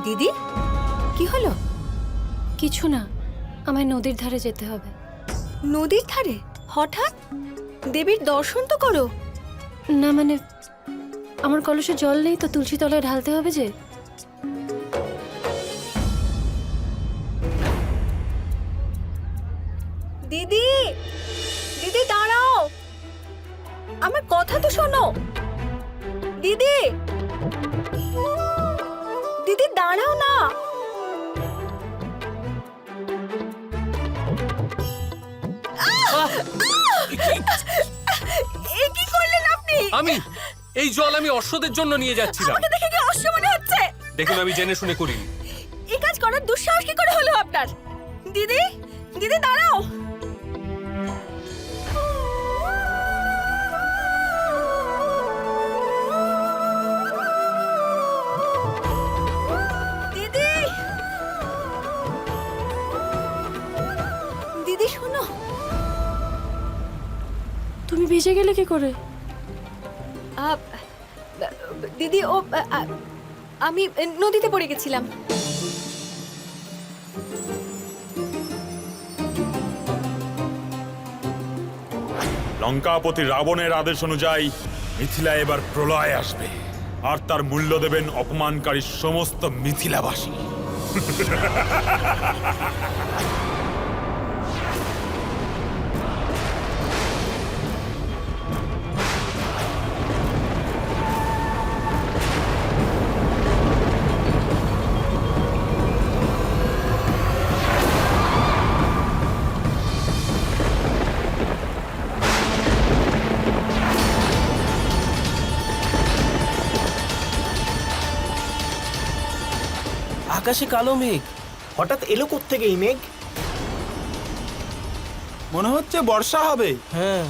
দিদি, কি হলো? কিছু না, আমায় নদীর ধারে যেতে হবে। নদীর ধারে হঠাৎ? দেবীর দর্শন তো করো। না মানে, আমার কলসে জল নেই তো, তুলসী তলায় ঢালতে হবে যে। দিদি, দিদি দাঁড়াও, আমার কথা তো শোনো। দিদি, দিদি দাঁড়াও না। এ কি করলেন আপনি? আমি এই জল আমি অশ্বদের জন্য নিয়ে যাচ্ছিলাম। আমাকে দেখে কি অশ্ব মনে হচ্ছে? দেখুন, আমি জেনে শুনে করিনি। এই কাজ করার দুঃসাহস কি করে হলো আপনার? দিদি, দিদি দাঁড়াও। দিদি, দিদি শোনো। তুমি ভিজে গেলে কি করে? দিদি ও আমি নদীতে পড়ে গেছিলাম। লঙ্কাপতি রাবণের আদেশ অনুযায়ী মিথিলায় এবার প্রলয় আসবে, আর তার মূল্য দেবেন অপমানকারী সমস্ত মিথিলাবাসী। আকাশে কালো মেঘ, হঠাৎ এলো কোত্থেকে এই মেঘ? মনে হচ্ছে বর্ষা হবে। হ্যাঁ,